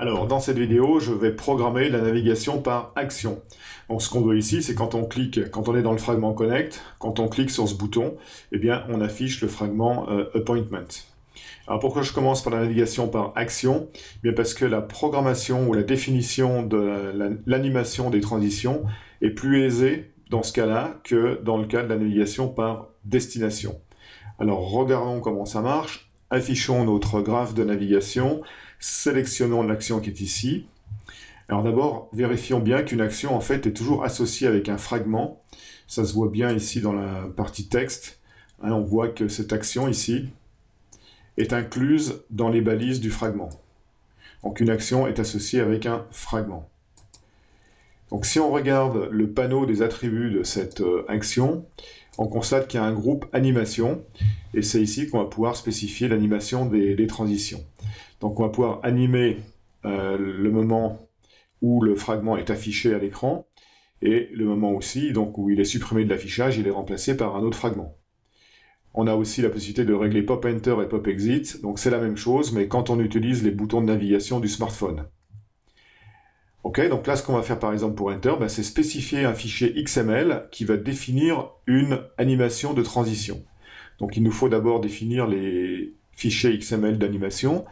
Alors, dans cette vidéo, je vais programmer la navigation par action. Donc, ce qu'on veut ici, c'est quand on clique, quand on est dans le fragment Connect, quand on clique sur ce bouton, eh bien, on affiche le fragment Appointment. Alors, pourquoi je commence par la navigation par action? Eh bien, parce que la programmation ou la définition de l'animation des transitions est plus aisée dans ce cas-là que dans le cas de la navigation par destination. Alors, regardons comment ça marche. Affichons notre graphe de navigation, sélectionnons l'action qui est ici. Alors d'abord, vérifions bien qu'une action en fait est toujours associée avec un fragment. Ça se voit bien ici dans la partie texte. On voit que cette action ici est incluse dans les balises du fragment. Donc une action est associée avec un fragment. Donc si on regarde le panneau des attributs de cette action, on constate qu'il y a un groupe animation, et c'est ici qu'on va pouvoir spécifier l'animation des transitions. Donc on va pouvoir animer le moment où le fragment est affiché à l'écran, et le moment aussi donc, où il est supprimé de l'affichage, il est remplacé par un autre fragment. On a aussi la possibilité de régler Pop Enter et Pop Exit, donc c'est la même chose, mais quand on utilise les boutons de navigation du smartphone. Ok, donc là, ce qu'on va faire par exemple pour Enter, c'est spécifier un fichier XML qui va définir une animation de transition. Donc il nous faut d'abord définir les fichiers XML d'animation.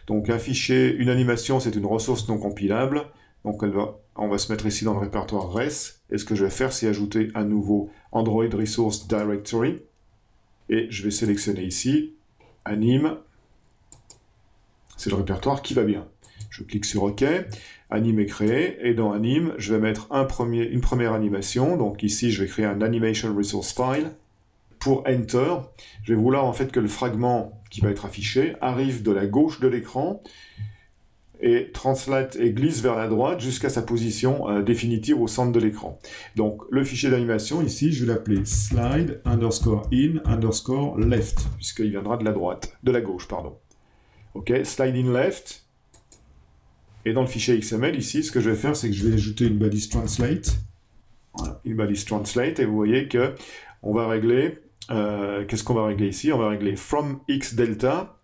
Donc un fichier, une animation, c'est une ressource non compilable. Donc on va se mettre ici dans le répertoire res. Et ce que je vais faire, c'est ajouter un nouveau Android Resource Directory. Et je vais sélectionner ici Anime. C'est le répertoire qui va bien. Je clique sur OK. Anime est créé, et dans Anime, je vais mettre une première animation. Donc ici, je vais créer un Animation Resource File. Pour Enter, je vais vouloir en fait que le fragment qui va être affiché arrive de la gauche de l'écran et translate et glisse vers la droite jusqu'à sa position définitive au centre de l'écran. Donc le fichier d'animation ici, je vais l'appeler slide underscore in underscore left, puisqu'il viendra de la droite, de la gauche, pardon. Ok, slide in left. Et dans le fichier XML, ici, ce que je vais faire, c'est que je vais ajouter une balise translate. Voilà, une balise translate, et vous voyez que on va régler, qu'est-ce qu'on va régler ici? On va régler from x delta.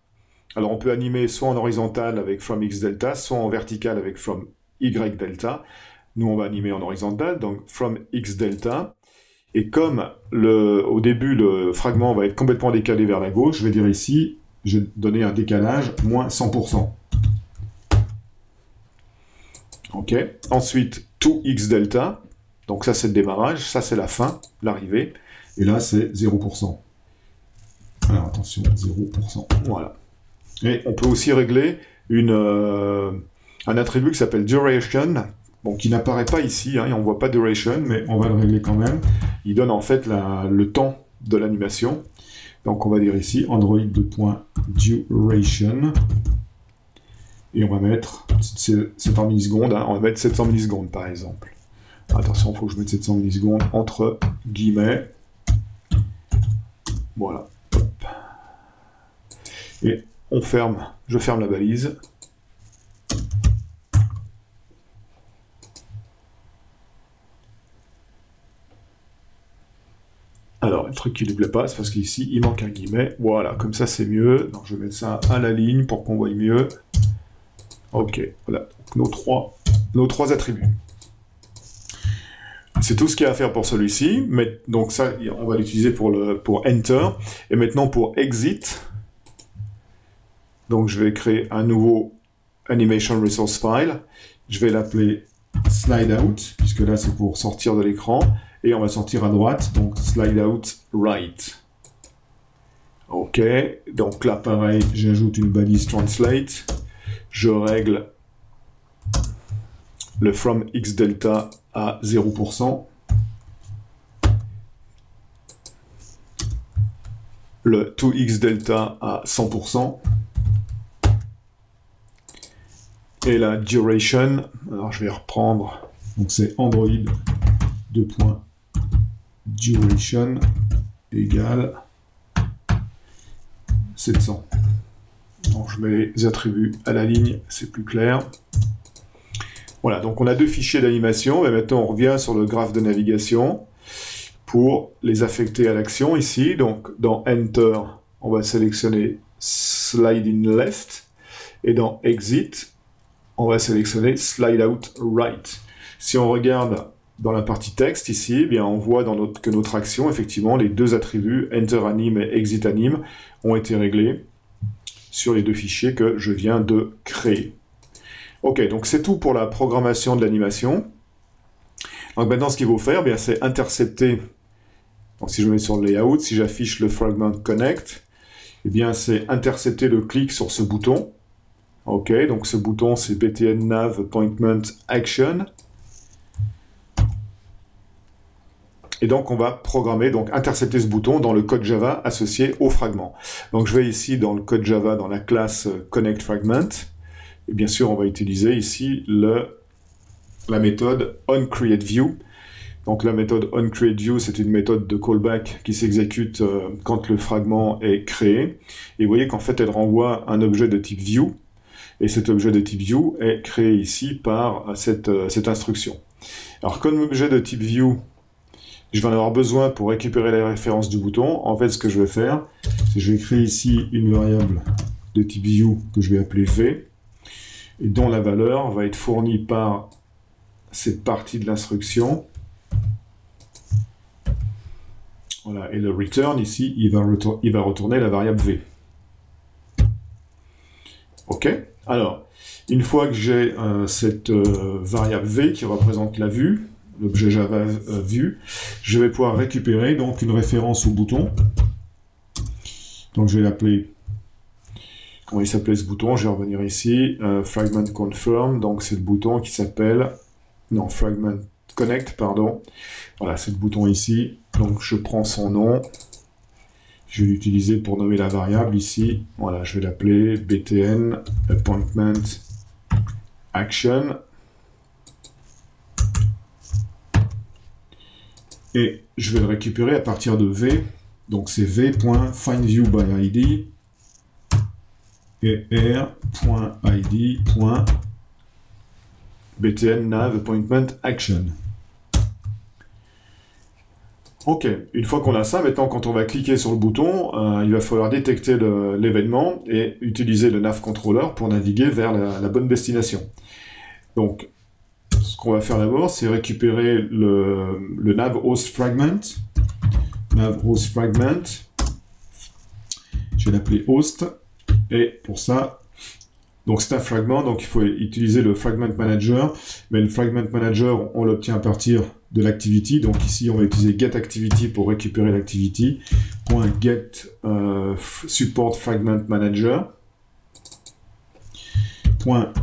Alors on peut animer soit en horizontal avec from x delta, soit en vertical avec from y delta. Nous, on va animer en horizontal, donc from x delta. Et comme au début, le fragment va être complètement décalé vers la gauche, je vais dire ici, je vais donner un décalage moins 100%. Ok. Ensuite, to x delta. Donc ça, c'est le démarrage. Ça, c'est la fin, l'arrivée. Et là, c'est 0%. Alors attention, 0%. Voilà. Et on peut aussi régler un attribut qui s'appelle duration, bon, qui n'apparaît pas ici, et on ne voit pas duration, mais on va le régler quand même. Il donne en fait le temps de l'animation. Donc on va dire ici Android.duration. Et on va mettre, c'est en millisecondes, on va mettre 700 millisecondes par exemple. Attention, il faut que je mette 700 millisecondes entre guillemets. Voilà. Hop. Et je ferme la balise. Alors, le truc qui ne lui plaît pas, c'est parce qu'ici, il manque un guillemet. Voilà, comme ça, c'est mieux. Donc, je vais mettre ça à la ligne pour qu'on voie mieux. Ok, voilà. Donc, nos trois attributs. C'est tout ce qu'il y a à faire pour celui-ci. Donc, ça, on va l'utiliser pour Enter. Et maintenant, pour Exit. Donc, je vais créer un nouveau Animation Resource File. Je vais l'appeler Slide Out, puisque là, c'est pour sortir de l'écran. Et on va sortir à droite, donc Slide Out Right. Ok, donc là, pareil, j'ajoute une balise Translate. Je règle le From X Delta à 0%. Le To X Delta à 100%. Et la duration, alors je vais reprendre, donc c'est Android duration égale 700. Donc je mets les attributs à la ligne, c'est plus clair. Voilà, donc on a deux fichiers d'animation, et maintenant on revient sur le graphe de navigation pour les affecter à l'action ici. Donc dans Enter, on va sélectionner Slide in Left, et dans Exit, on va sélectionner Slide Out Right. Si on regarde dans la partie texte ici, eh bien on voit que notre action, effectivement, les deux attributs Enter Anim et Exit Anim ont été réglés sur les deux fichiers que je viens de créer. Ok, donc c'est tout pour la programmation de l'animation. Donc maintenant, ce qu'il faut faire, eh bien c'est intercepter. Donc si je me mets sur le layout, si j'affiche le fragment connect, eh bien c'est intercepter le clic sur ce bouton. Ok, donc ce bouton c'est btn nav appointment action. Et donc on va programmer, donc intercepter ce bouton dans le code Java associé au fragment. Donc je vais ici dans le code Java, dans la classe connect fragment. Et bien sûr on va utiliser ici la méthode onCreateView. Donc la méthode onCreateView, c'est une méthode de callback qui s'exécute quand le fragment est créé. Et vous voyez qu'en fait, elle renvoie un objet de type view. Et cet objet de type view est créé ici par cette instruction. Alors comme objet de type view, je vais en avoir besoin pour récupérer la référence du bouton. En fait, ce que je vais faire, c'est que je vais créer ici une variable de type view que je vais appeler v, et dont la valeur va être fournie par cette partie de l'instruction. Voilà, et le return ici, il va retourner la variable v. Ok. Alors, une fois que j'ai cette variable v qui représente la vue, l'objet Java vue, je vais pouvoir récupérer donc une référence au bouton. Donc je vais l'appeler, comment il s'appelait ce bouton? Je vais revenir ici, fragment confirm, donc c'est le bouton qui s'appelle, non, fragment connect, pardon. Voilà, c'est le bouton ici. Donc je prends son nom, je vais l'utiliser pour nommer la variable ici. Voilà, je vais l'appeler btn appointment action. Et je vais le récupérer à partir de v. Donc c'est v.findViewById et r.id.btn-nav-appointment-action. Ok, une fois qu'on a ça, maintenant quand on va cliquer sur le bouton, il va falloir détecter l'événement et utiliser le nav controller pour naviguer vers la bonne destination. Donc, ce qu'on va faire d'abord, c'est récupérer le nav host fragment. Nav host fragment. Je vais l'appeler host. Et pour ça, donc c'est un fragment, donc il faut utiliser le fragment manager. Mais le fragment manager, on l'obtient à partir de l'activity. Donc ici, on va utiliser getActivity pour récupérer l'activity. .get support fragment manager.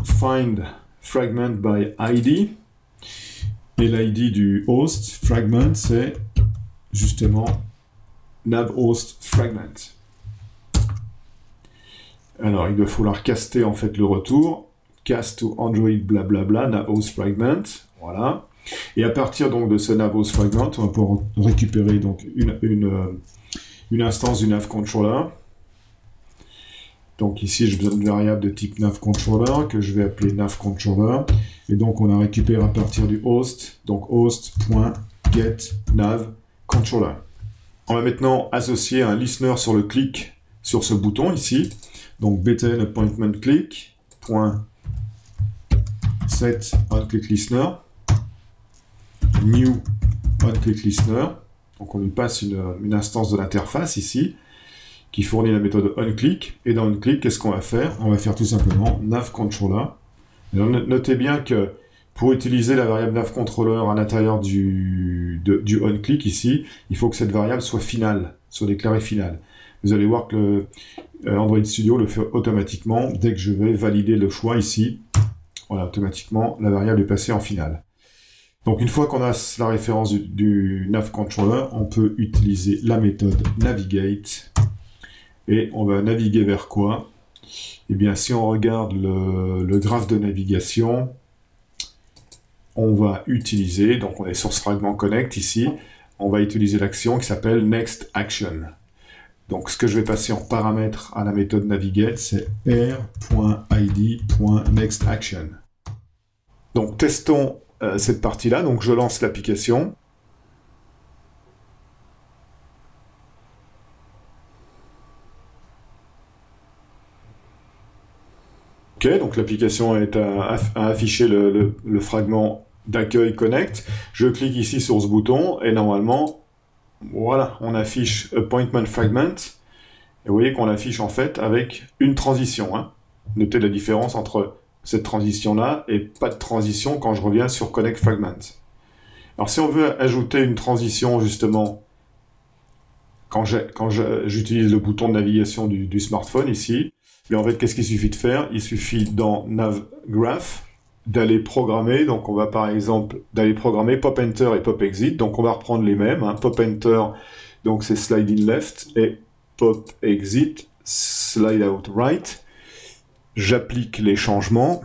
.find fragment by ID. Et l'ID du host fragment, c'est justement nav host fragment. Alors, il va falloir caster en fait le retour. Cast to Android blablabla, nav host fragment. Voilà. Et à partir donc de ce nav host fragment, on va pouvoir récupérer donc une instance du nav controller. Donc ici, j'ai besoin d'une variable de type nav controller que je vais appeler nav controller. Et donc, on a récupéré à partir du host, donc host.getNavController. On va maintenant associer un listener sur le clic sur ce bouton ici. Donc btn appointment click .set onClickListener new onClickListener. Donc on lui passe une instance de l'interface ici qui fournit la méthode onClick. Et dans onClick, qu'est-ce qu'on va faire? On va faire tout simplement navController. Notez bien que pour utiliser la variable navController à l'intérieur du onClick ici, il faut que cette variable soit finale, soit déclarée finale. Vous allez voir que Android Studio le fait automatiquement dès que je vais valider le choix ici. Voilà, automatiquement, la variable est passée en finale. Donc, une fois qu'on a la référence du navController, on peut utiliser la méthode navigate. Et on va naviguer vers quoi? Eh bien, si on regarde le graphe de navigation, on va utiliser, donc on est sur ce fragment connect ici, on va utiliser l'action qui s'appelle next action. Donc ce que je vais passer en paramètre à la méthode navigate, c'est r.id.nextAction. Donc testons cette partie-là, donc je lance l'application. Ok, donc l'application a affiché le fragment d'accueil Connect. Je clique ici sur ce bouton et normalement, voilà, on affiche Appointment Fragment. Et vous voyez qu'on l'affiche en fait avec une transition. Hein. Notez la différence entre cette transition-là et pas de transition quand je reviens sur Connect Fragment. Alors si on veut ajouter une transition justement quand j'utilise le bouton de navigation du smartphone ici, mais en fait qu'est-ce qu'il suffit de faire? Il suffit dans Nav Graph d'aller programmer, donc on va par exemple d'aller programmer Pop Enter et Pop Exit, donc on va reprendre les mêmes, hein. Pop Enter, donc c'est Slide in Left, et Pop Exit, Slide Out Right. J'applique les changements.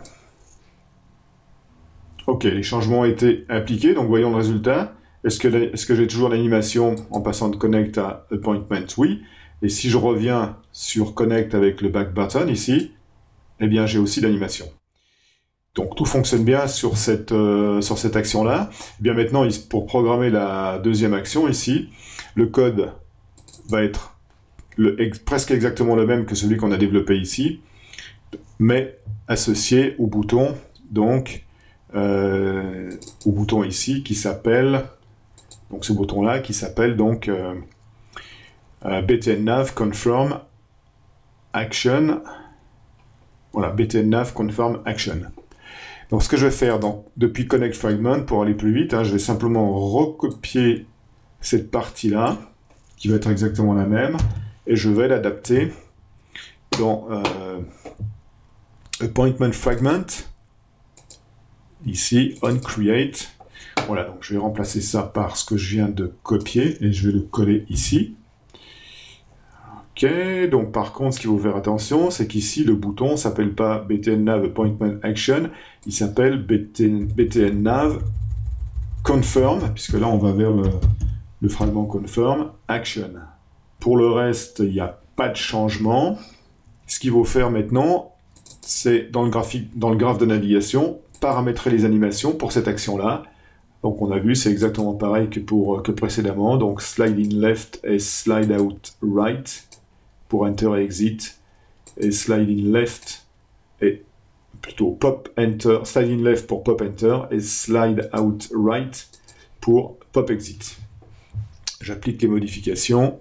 Ok, les changements ont été appliqués, donc voyons le résultat. Est-ce que j'ai toujours l'animation en passant de Connect à Appointment? Oui. Et si je reviens sur Connect avec le back button ici, eh bien j'ai aussi l'animation. Donc tout fonctionne bien sur cette action-là. Eh bien maintenant, pour programmer la deuxième action ici, le code va être presque exactement le même que celui qu'on a développé ici, mais associé au bouton, donc au bouton ici qui s'appelle, donc ce bouton-là qui s'appelle donc BTN Nav Confirm Action. Voilà, BTN Nav Confirm Action. Donc ce que je vais faire depuis Connect Fragment pour aller plus vite, hein, je vais simplement recopier cette partie-là qui va être exactement la même et je vais l'adapter dans Appointment Fragment. Ici, on Create. Voilà, donc je vais remplacer ça par ce que je viens de copier et je vais le coller ici. Ok, donc par contre, ce qu'il faut faire attention, c'est qu'ici, le bouton ne s'appelle pas BTN Nav Appointment Action, il s'appelle BTN Nav Confirm, puisque là, on va vers le fragment Confirm Action. Pour le reste, il n'y a pas de changement. Ce qu'il faut faire maintenant, c'est dans le graphe de navigation, paramétrer les animations pour cette action-là. Donc on a vu, c'est exactement pareil que précédemment. Donc slide in left et slide out right pour enter et exit. Et slide in left et plutôt pop enter, slide in left pour pop enter et slide out right pour pop exit. J'applique les modifications.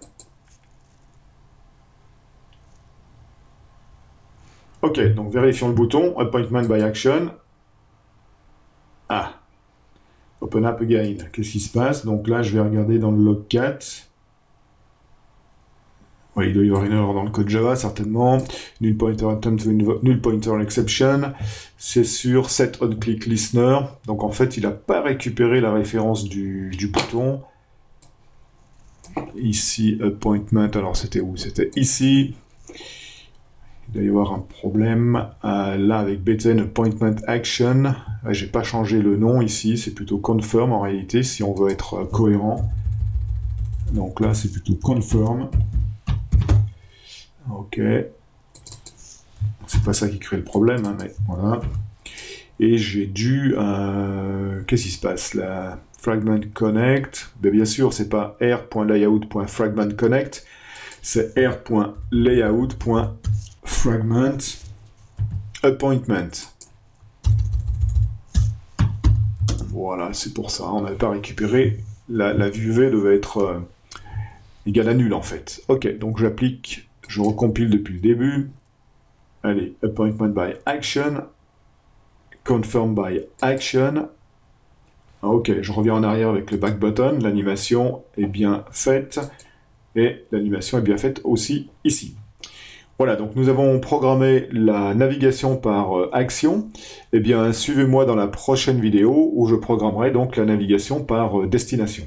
Ok, donc vérifions le bouton, Appointment by Action. Ah, Open Up Again. Qu'est-ce qui se passe? Donc là, je vais regarder dans le log 4. Oui, il doit y avoir une erreur dans le code Java, certainement. Null pointer attempt, null pointer exception. C'est sur set on click listener. Donc en fait, il n'a pas récupéré la référence du bouton. Ici, appointment. Alors c'était où? C'était ici. Il doit y avoir un problème là avec BTN Appointment Action. J'ai pas changé le nom ici, c'est plutôt Confirm en réalité si on veut être cohérent. Donc là c'est plutôt Confirm. Ok. C'est pas ça qui crée le problème, hein, mais voilà. Et j'ai dû... qu'est-ce qui se passe là? Fragment Connect. Ben, bien sûr, c'est pas r.layout.fragment connect, c'est r.layout.fragment appointment. Voilà, c'est pour ça. On n'avait pas récupéré. La vue V devait être égale à nul en fait. Ok, donc j'applique, je recompile depuis le début. Allez, appointment by action, confirm by action. Ok, je reviens en arrière avec le back button. L'animation est bien faite. Et l'animation est bien faite aussi ici. Voilà, donc nous avons programmé la navigation par action. Eh bien, suivez-moi dans la prochaine vidéo où je programmerai donc la navigation par destination.